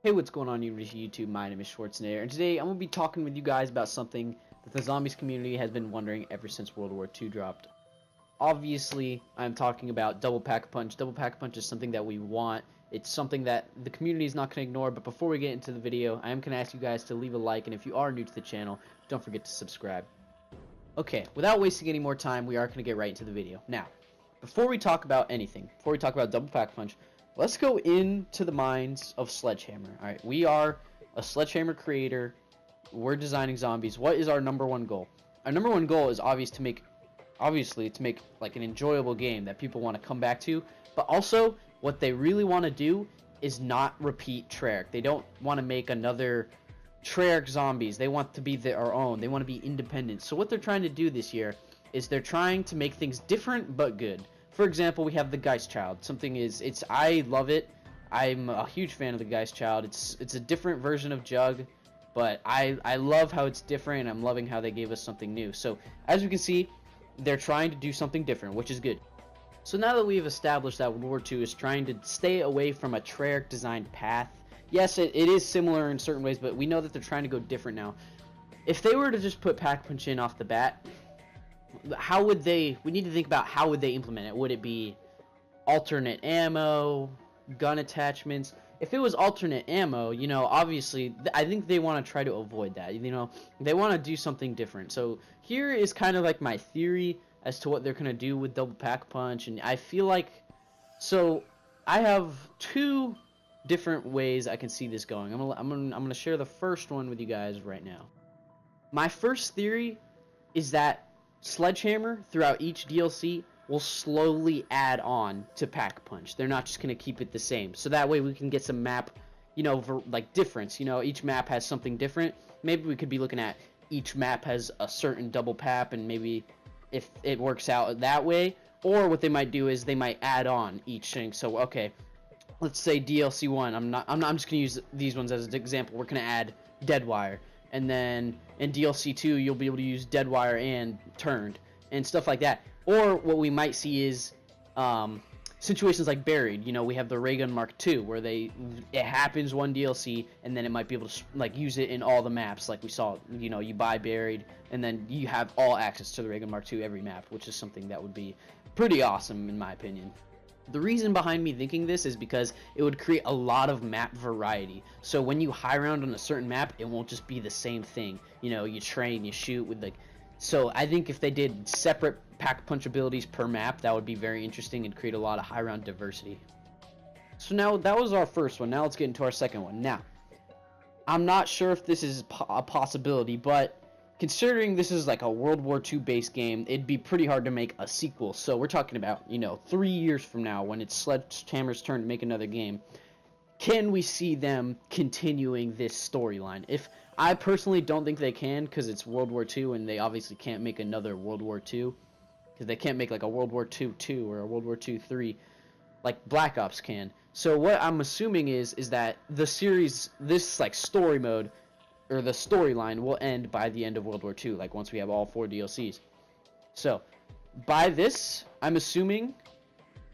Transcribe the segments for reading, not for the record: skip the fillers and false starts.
Hey, what's going on YouTube? My name is Schwarzenegger, and today I'm going to be talking with you guys about something that the zombies community has been wondering ever since World War II dropped. Obviously, I'm talking about Double Pack-a-Punch. Double Pack-a-Punch is something that we want. It's something that the community is not going to ignore, but before we get into the video, I am going to ask you guys to leave a like, and if you are new to the channel, don't forget to subscribe. Okay, without wasting any more time, we are going to get right into the video. Now, before we talk about anything, before we talk about Double Pack-a-Punch, let's go into the minds of Sledgehammer. Alright, we are a Sledgehammer creator. We're designing zombies. What is our #1 goal? Our #1 goal is obviously to make like an enjoyable game that people want to come back to, but also what they really want to do is not repeat Treyarch. They don't want to make another Treyarch zombies. They want to be their own. They want to be independent. So what they're trying to do this year is they're trying to make things different but good. For example, we have the Geist Child. I love it. I'm a huge fan of the Geist Child. It's a different version of Jug, but I love how it's different, and I'm loving how they gave us something new. So as you can see, they're trying to do something different, which is good. So now that we've established that World War II is trying to stay away from a Treyarch designed path, yes, it is similar in certain ways, but we know that they're trying to go different now. If they were to just put Pack-a-Punch in off the bat, how would they, we need to think about how would they implement it. Would it be alternate ammo, gun attachments? If it was alternate ammo, you know, obviously I think they want to try to avoid that. You know, they want to do something different. So here is kind of like my theory as to what they're going to do with Double Pack-a-Punch, and I feel like, so I have two different ways I can see this going. I'm gonna share the first one with you guys right now. My first theory is that Sledgehammer, throughout each DLC, will slowly add on to Pack-a-Punch. They're not just going to keep it the same. So that way we can get some map, you know, like difference. You know, each map has something different. Maybe we could be looking at each map has a certain double pap, and maybe if it works out that way. Or what they might do is they might add on each thing. So, okay, let's say DLC 1. I'm just going to use these ones as an example. We're going to add Deadwire. And then in DLC 2, you'll be able to use Deadwire and Turned and stuff like that. Or what we might see is situations like Buried. You know, we have the Ray Gun Mark II, where it happens one DLC, and then it might be able to like use it in all the maps. Like we saw, you know, you buy Buried, and then you have all access to the Ray Gun Mark II every map, which is something that would be pretty awesome in my opinion. The reason behind me thinking this is because it would create a lot of map variety. So when you high round on a certain map, it won't just be the same thing. You know, you train, you shoot with like. So I think if they did separate Pack-a-Punch abilities per map, that would be very interesting and create a lot of high round diversity. So now that was our first one. Now let's get into our second one. Now, I'm not sure if this is a possibility, but considering this is like a World War II based game, it'd be pretty hard to make a sequel. So we're talking about, you know, 3 years from now when it's Sledgehammer's turn to make another game. Can we see them continuing this storyline? If I personally don't think they can, because it's World War II and they obviously can't make another World War II, because they can't make like a World War II 2 or a World War II 3 like Black Ops can. So what I'm assuming is that the series, this like story mode, or the storyline will end by the end of World War II, like once we have all 4 DLCs. So, by this, I'm assuming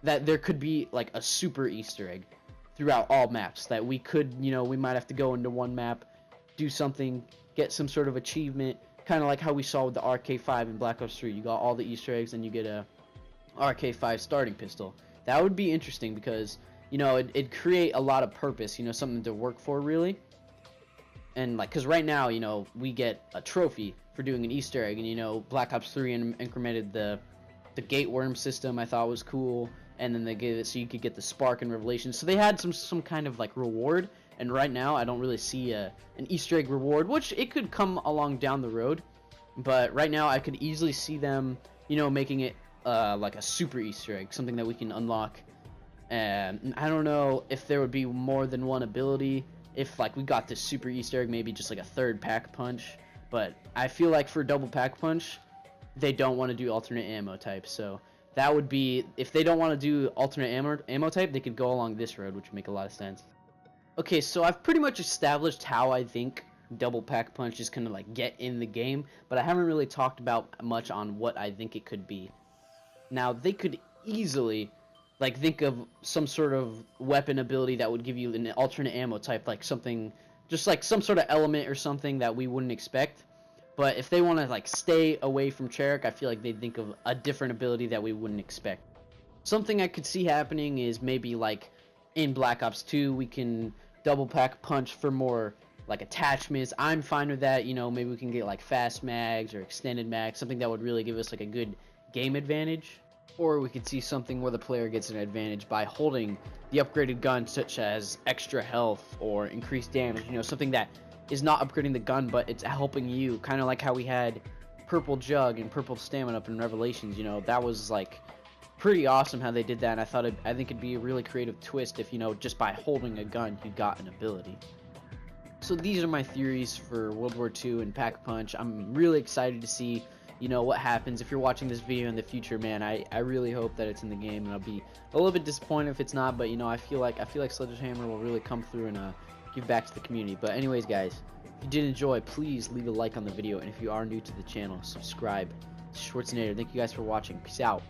that there could be like a super Easter egg throughout all maps that we could, you know, we might have to go into one map, do something, get some sort of achievement, kind of like how we saw with the RK5 in Black Ops 3. You got all the Easter eggs and you get a RK5 starting pistol. That would be interesting because, you know, it'd create a lot of purpose, you know, something to work for really. And like, because right now, you know, we get a trophy for doing an Easter egg, and you know, Black Ops 3 incremented the gate worm system. I thought was cool, and then they gave it so you could get the spark and revelation. So they had some kind of like reward, and right now I don't really see an Easter egg reward, which it could come along down the road. But right now I could easily see them, you know, making it like a super Easter egg, something that we can unlock. And I don't know if there would be more than one ability. If like we got this super Easter egg, maybe just like a third Pack-a-Punch. But I feel like for Double Pack-a-Punch, they don't want to do alternate ammo type. So that would be, if they don't want to do alternate ammo type, they could go along this road, which would make a lot of sense. Okay, so I've pretty much established how I think Double Pack-a-Punch is gonna like get in the game, but I haven't really talked about much on what I think it could be. Now they could easily Like, think of some sort of weapon ability that would give you an alternate ammo type, like something, just like some sort of element or something that we wouldn't expect. But if they want to like stay away from Cherrick, I feel like they'd think of a different ability that we wouldn't expect. Something I could see happening is maybe like in Black Ops 2 we can double pack punch for more like attachments. I'm fine with that. You know, maybe we can get like fast mags or extended mags, something that would really give us like a good game advantage. Or we could see something where the player gets an advantage by holding the upgraded gun, such as extra health or increased damage. You know, something that is not upgrading the gun, but it's helping you. Kind of like how we had purple jug and purple stamina up in Revelations. You know, that was like pretty awesome how they did that. And I think it'd be a really creative twist if, you know, just by holding a gun you got an ability. So these are my theories for World War II and Pack-a-Punch. I'm really excited to see, you know, what happens. If you're watching this video in the future, man, I really hope that it's in the game, and I'll be a little bit disappointed if it's not. But you know, I feel like Sledgehammer will really come through and give back to the community. But anyways, guys, if you did enjoy, please leave a like on the video, and if you are new to the channel, subscribe. Schwarzenegger, thank you guys for watching. Peace out.